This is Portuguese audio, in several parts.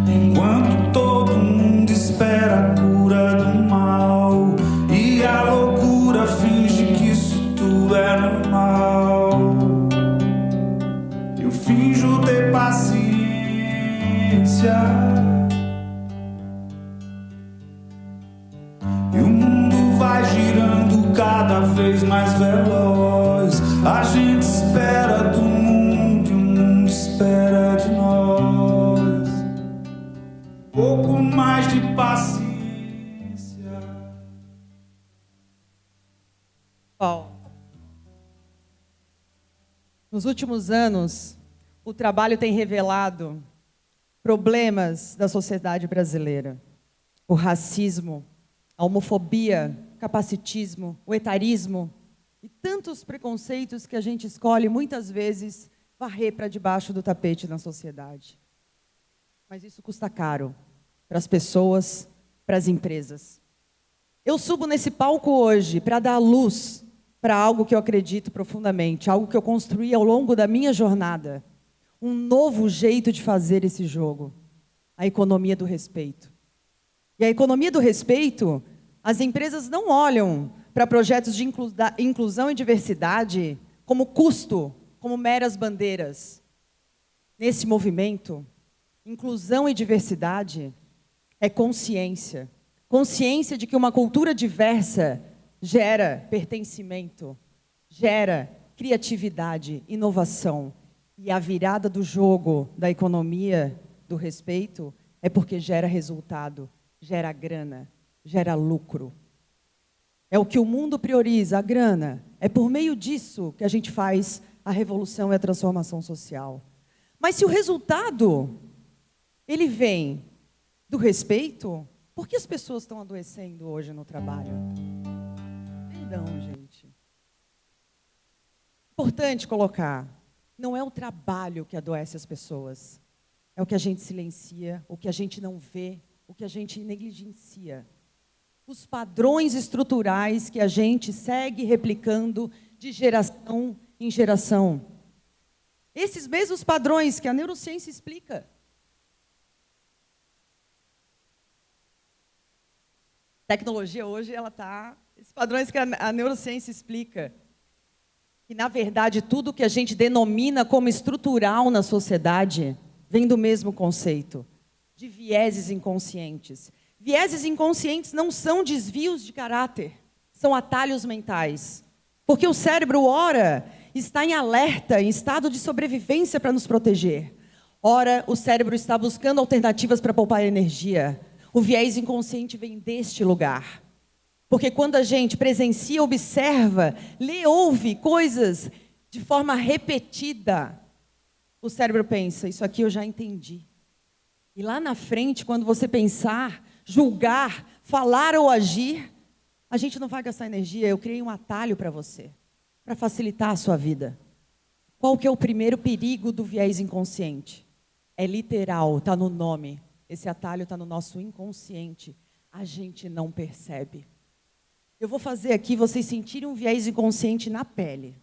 enquanto todo mundo espera a cura do mal e a loucura finge que isso tudo é normal. Eu finjo ter paciência e o mundo vai girando cada vez mais veloz. A gente espera do mundo e o mundo espera de nós. Pouco mais de paciência. Bom, nos últimos anos, o trabalho tem revelado problemas da sociedade brasileira. O racismo, a homofobia, o capacitismo, o etarismo e tantos preconceitos que a gente escolhe, muitas vezes, varrer para debaixo do tapete na sociedade. Mas isso custa caro para as pessoas, para as empresas. Eu subo nesse palco hoje para dar luz para algo que eu acredito profundamente, algo que eu construí ao longo da minha jornada. Um novo jeito de fazer esse jogo, a economia do respeito. E a economia do respeito, as empresas não olham para projetos de inclusão e diversidade como custo, como meras bandeiras. Nesse movimento, inclusão e diversidade é consciência. Consciência de que uma cultura diversa gera pertencimento, gera criatividade, inovação. E a virada do jogo da economia do respeito é porque gera resultado, gera grana, gera lucro. É o que o mundo prioriza, a grana. É por meio disso que a gente faz a revolução e a transformação social. Mas se o resultado, ele vem do respeito, por que as pessoas estão adoecendo hoje no trabalho? Perdão, gente. Importante colocar, não é o trabalho que adoece as pessoas. É o que a gente silencia, o que a gente não vê, o que a gente negligencia. Os padrões estruturais que a gente segue replicando de geração em geração. Esses mesmos padrões que a neurociência explica. A tecnologia hoje, ela está... Esses padrões que a neurociência explica. Que, na verdade, tudo que a gente denomina como estrutural na sociedade vem do mesmo conceito, de vieses inconscientes. Vieses inconscientes não são desvios de caráter, são atalhos mentais. Porque o cérebro, ora, está em alerta, em estado de sobrevivência para nos proteger. Ora, o cérebro está buscando alternativas para poupar energia. O viés inconsciente vem deste lugar. Porque quando a gente presencia, observa, lê, ouve coisas de forma repetida, o cérebro pensa, isso aqui eu já entendi. E lá na frente, quando você pensar, julgar, falar ou agir, a gente não vai gastar energia. Eu criei um atalho para você, para facilitar a sua vida. Qual que é o primeiro perigo do viés inconsciente? É literal, está no nome. Esse atalho está no nosso inconsciente. A gente não percebe. Eu vou fazer aqui vocês sentirem um viés inconsciente na pele.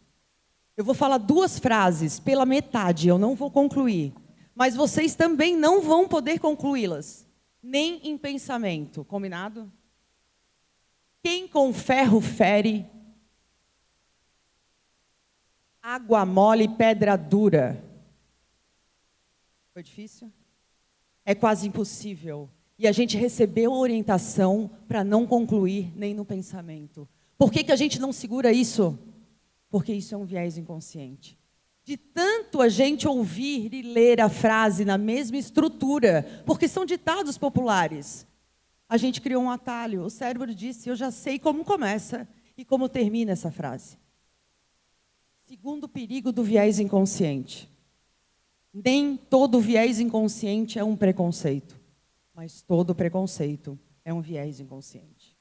Eu vou falar 2 frases pela metade, eu não vou concluir. Mas vocês também não vão poder concluí-las. Nem em pensamento, combinado? Quem com ferro fere, água mole, pedra dura. Foi difícil? É quase impossível. E a gente recebeu a orientação para não concluir nem no pensamento. Por que que a gente não segura isso? Porque isso é um viés inconsciente. De tanto a gente ouvir e ler a frase na mesma estrutura, porque são ditados populares, a gente criou um atalho. O cérebro disse, eu já sei como começa e como termina essa frase. Segundo perigo do viés inconsciente. Nem todo viés inconsciente é um preconceito. Mas todo preconceito é um viés inconsciente.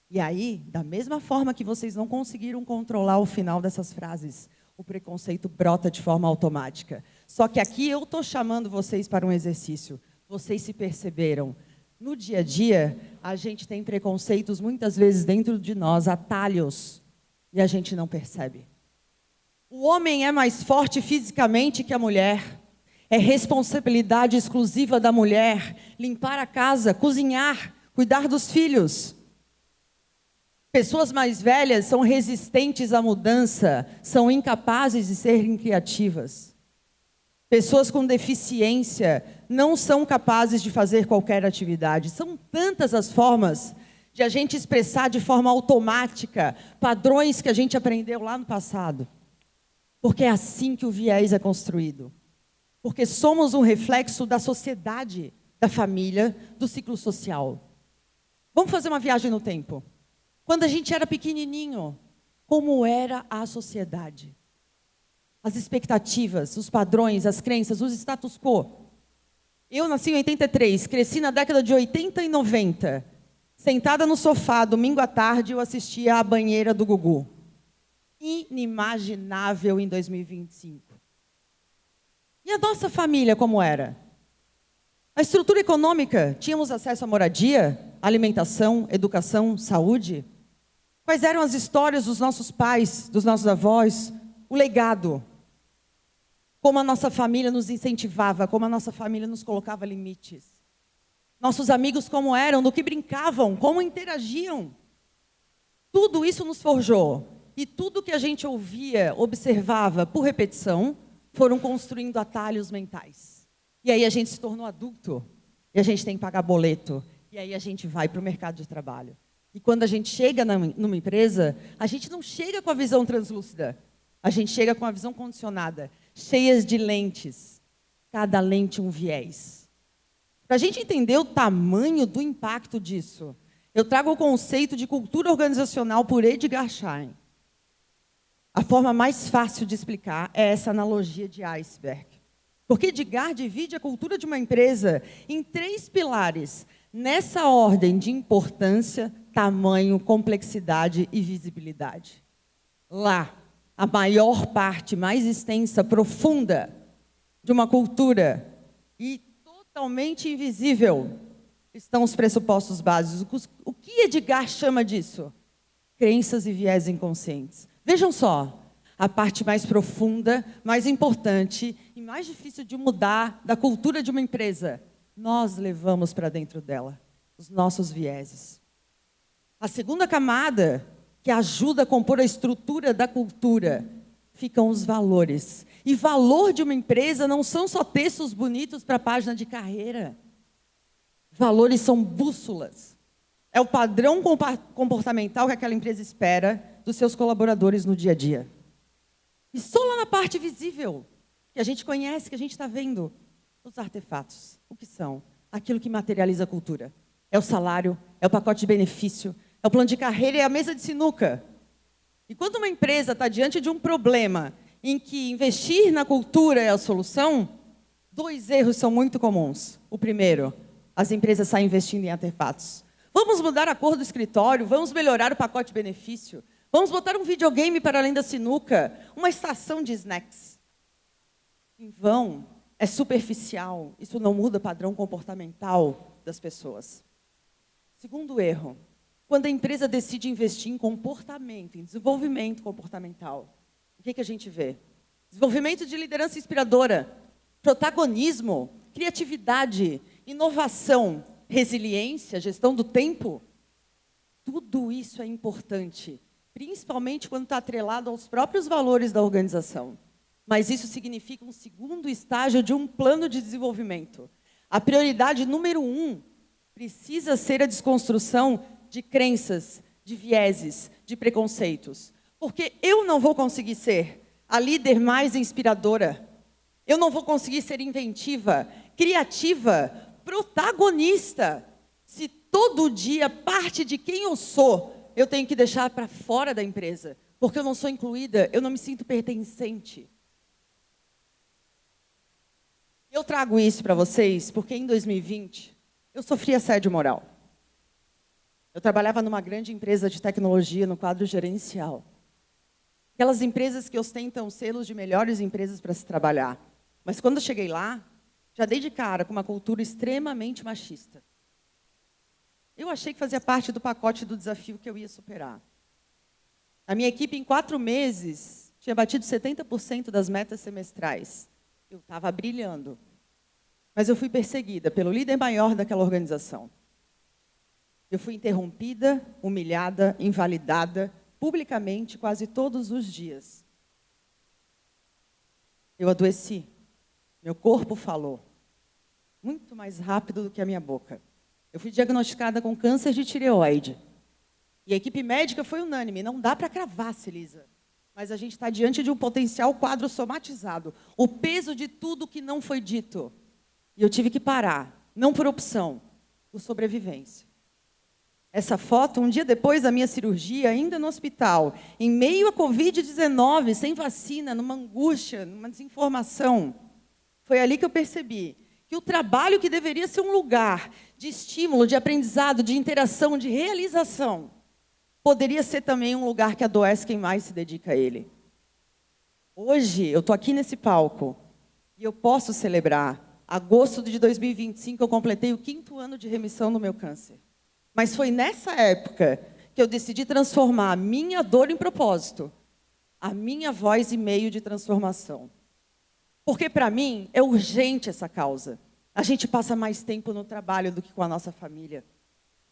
E aí, da mesma forma que vocês não conseguiram controlar o final dessas frases, o preconceito brota de forma automática. Só que aqui eu estou chamando vocês para um exercício. Vocês se perceberam. No dia a dia, a gente tem preconceitos muitas vezes dentro de nós, atalhos, e a gente não percebe. O homem é mais forte fisicamente que a mulher. É responsabilidade exclusiva da mulher limpar a casa, cozinhar, cuidar dos filhos. Pessoas mais velhas são resistentes à mudança, são incapazes de serem criativas. Pessoas com deficiência não são capazes de fazer qualquer atividade. São tantas as formas de a gente expressar de forma automática padrões que a gente aprendeu lá no passado. Porque é assim que o viés é construído. Porque somos um reflexo da sociedade, da família, do ciclo social. Vamos fazer uma viagem no tempo. Quando a gente era pequenininho, como era a sociedade? As expectativas, os padrões, as crenças, os status quo. Eu nasci em 83, cresci na década de 80 e 90. Sentada no sofá, domingo à tarde, eu assistia à banheira do Gugu. Inimaginável em 2025. E a nossa família como era? A estrutura econômica, tínhamos acesso à moradia, alimentação, educação, saúde? Quais eram as histórias dos nossos pais, dos nossos avós? O legado. Como a nossa família nos incentivava, como a nossa família nos colocava limites. Nossos amigos como eram, do que brincavam, como interagiam. Tudo isso nos forjou. E tudo que a gente ouvia, observava por repetição, foram construindo atalhos mentais. E aí a gente se tornou adulto. E a gente tem que pagar boleto. E aí a gente vai para o mercado de trabalho. E quando a gente chega numa empresa, a gente não chega com a visão translúcida. A gente chega com a visão condicionada, cheias de lentes. Cada lente um viés. Para a gente entender o tamanho do impacto disso, eu trago o conceito de cultura organizacional por Edgar Schein. A forma mais fácil de explicar é essa analogia de iceberg. Porque Edgar divide a cultura de uma empresa em 3 pilares, nessa ordem de importância, tamanho, complexidade e visibilidade. Lá, a maior parte, mais extensa, profunda, de uma cultura e totalmente invisível, estão os pressupostos básicos. O que Edgar chama disso? Crenças e viés inconscientes. Vejam só, a parte mais profunda, mais importante e mais difícil de mudar da cultura de uma empresa, nós levamos para dentro dela os nossos vieses. A segunda camada, que ajuda a compor a estrutura da cultura, ficam os valores. E valor de uma empresa não são só textos bonitos para a página de carreira. Valores são bússolas. É o padrão comportamental que aquela empresa espera dos seus colaboradores no dia a dia. E só lá na parte visível, que a gente conhece, que a gente está vendo, os artefatos. O que são? Aquilo que materializa a cultura. É o salário, é o pacote de benefício, é o plano de carreira e é a mesa de sinuca. E quando uma empresa está diante de um problema em que investir na cultura é a solução, 2 erros são muito comuns. O primeiro, as empresas saem investindo em artefatos. Vamos mudar a cor do escritório, vamos melhorar o pacote de benefício, vamos botar um videogame para além da sinuca, uma estação de snacks. Em vão, é superficial, isso não muda o padrão comportamental das pessoas. Segundo erro, quando a empresa decide investir em comportamento, em desenvolvimento comportamental, o que a gente vê? Desenvolvimento de liderança inspiradora, protagonismo, criatividade, inovação, resiliência, gestão do tempo. Tudo isso é importante, principalmente quando está atrelado aos próprios valores da organização. Mas isso significa um segundo estágio de um plano de desenvolvimento. A prioridade número 1 precisa ser a desconstrução de crenças, de vieses, de preconceitos. Porque eu não vou conseguir ser a líder mais inspiradora. Eu não vou conseguir ser inventiva, criativa, protagonista, se todo dia parte de quem eu sou, eu tenho que deixar para fora da empresa. Porque eu não sou incluída, eu não me sinto pertencente. Eu trago isso para vocês porque em 2020 eu sofri assédio moral. Eu trabalhava numa grande empresa de tecnologia no quadro gerencial. Aquelas empresas que ostentam selos de melhores empresas para se trabalhar. Mas quando eu cheguei lá, já dei de cara com uma cultura extremamente machista. Eu achei que fazia parte do pacote do desafio que eu ia superar. A minha equipe, em 4 meses, tinha batido 70% das metas semestrais. Eu estava brilhando. Mas eu fui perseguida pelo líder maior daquela organização. Eu fui interrompida, humilhada, invalidada, publicamente, quase todos os dias. Eu adoeci. Meu corpo falou. Muito mais rápido do que a minha boca. Eu fui diagnosticada com câncer de tireoide. E a equipe médica foi unânime. Não dá para cravar, Celisa. Mas a gente está diante de um potencial quadro somatizado. O peso de tudo que não foi dito. E eu tive que parar. Não por opção, por sobrevivência. Essa foto, um dia depois da minha cirurgia, ainda no hospital, em meio à Covid-19, sem vacina, numa angústia, numa desinformação. Foi ali que eu percebi que o trabalho que deveria ser um lugar de estímulo, de aprendizado, de interação, de realização, poderia ser também um lugar que adoece quem mais se dedica a ele. Hoje, eu estou aqui nesse palco e eu posso celebrar. Agosto de 2025, eu completei o 5º ano de remissão do meu câncer. Mas foi nessa época que eu decidi transformar a minha dor em propósito, a minha voz em meio de transformação. Porque, para mim, é urgente essa causa. A gente passa mais tempo no trabalho do que com a nossa família.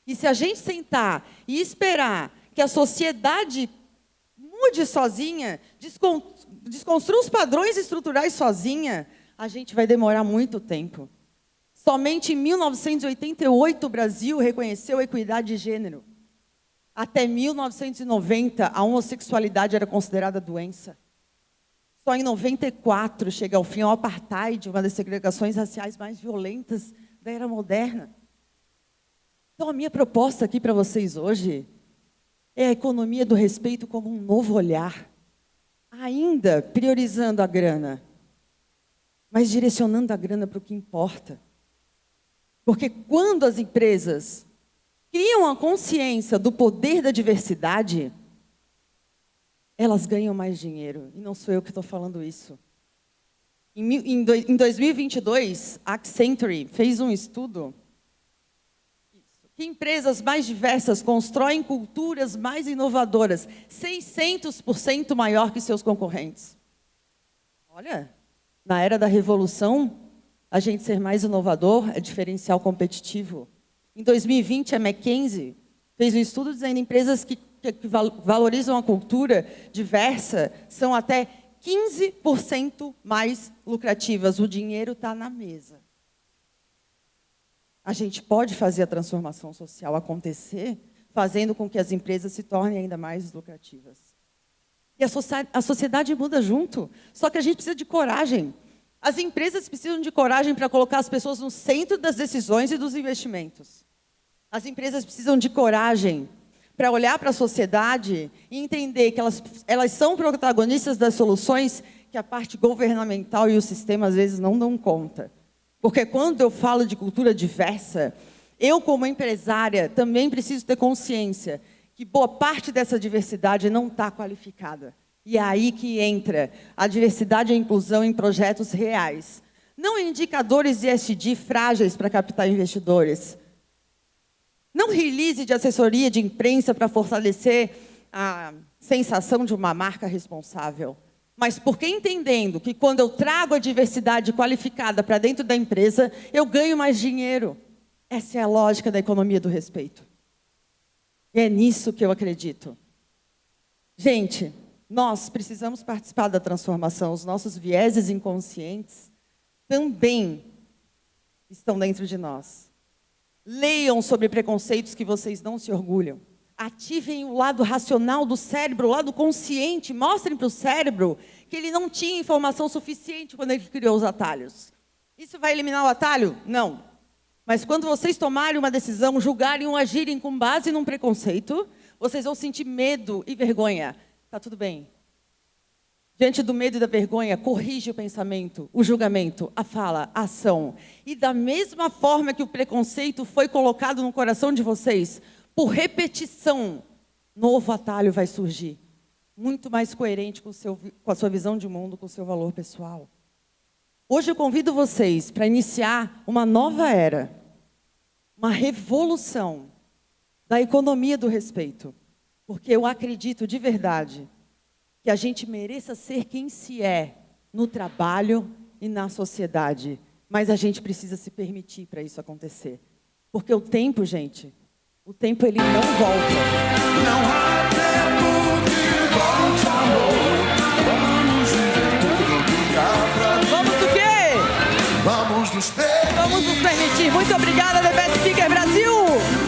E se a gente sentar e esperar que a sociedade mude sozinha, desconstrua os padrões estruturais sozinha, a gente vai demorar muito tempo. Somente em 1988 o Brasil reconheceu a equidade de gênero. Até 1990 a homossexualidade era considerada doença. Só em 94 chega ao fim o apartheid, uma das segregações raciais mais violentas da era moderna. Então a minha proposta aqui para vocês hoje é a economia do respeito como um novo olhar, ainda priorizando a grana, mas direcionando a grana para o que importa. Porque quando as empresas criam a consciência do poder da diversidade, elas ganham mais dinheiro. E não sou eu que estou falando isso. Em 2022, a Accenture fez um estudo que empresas mais diversas constroem culturas mais inovadoras, 600% maior que seus concorrentes. Olha, na era da revolução, a gente ser mais inovador é diferencial competitivo. Em 2020, a McKinsey fez um estudo dizendo que empresas que valorizam a cultura diversa são até 15% mais lucrativas. O dinheiro está na mesa. A gente pode fazer a transformação social acontecer, fazendo com que as empresas se tornem ainda mais lucrativas. E a sociedade muda junto, só que a gente precisa de coragem. As empresas precisam de coragem para colocar as pessoas no centro das decisões e dos investimentos. As empresas precisam de coragem para olhar para a sociedade e entender que elas são protagonistas das soluções que a parte governamental e o sistema, às vezes, não dão conta. Porque quando eu falo de cultura diversa, eu, como empresária, também preciso ter consciência que boa parte dessa diversidade não está qualificada. E é aí que entra a diversidade e a inclusão em projetos reais. Não em indicadores de ESG frágeis para captar investidores. Não release de assessoria de imprensa para fortalecer a sensação de uma marca responsável. Mas porque entendendo que quando eu trago a diversidade qualificada para dentro da empresa, eu ganho mais dinheiro. Essa é a lógica da economia do respeito. E é nisso que eu acredito. Gente, nós precisamos participar da transformação. Os nossos vieses inconscientes também estão dentro de nós. Leiam sobre preconceitos que vocês não se orgulham. Ativem o lado racional do cérebro, o lado consciente. Mostrem para o cérebro que ele não tinha informação suficiente quando ele criou os atalhos. Isso vai eliminar o atalho? Não. Mas quando vocês tomarem uma decisão, julgarem ou agirem com base num preconceito, vocês vão sentir medo e vergonha. Está tudo bem. Diante do medo e da vergonha, corrige o pensamento, o julgamento, a fala, a ação. E da mesma forma que o preconceito foi colocado no coração de vocês, por repetição, novo atalho vai surgir. Muito mais coerente com a sua visão de mundo, com o seu valor pessoal. Hoje eu convido vocês para iniciar uma nova era, uma revolução da economia do respeito. Porque eu acredito de verdade que a gente mereça ser quem se é no trabalho e na sociedade. Mas a gente precisa se permitir para isso acontecer. Porque o tempo, gente, o tempo ele não volta. Não há tempo que volte, amor. Vamos viver tudo pra mim. Vamos o quê? Vamos nos permitir. Vamos nos permitir. Muito obrigada, The Best Speaker Brasil.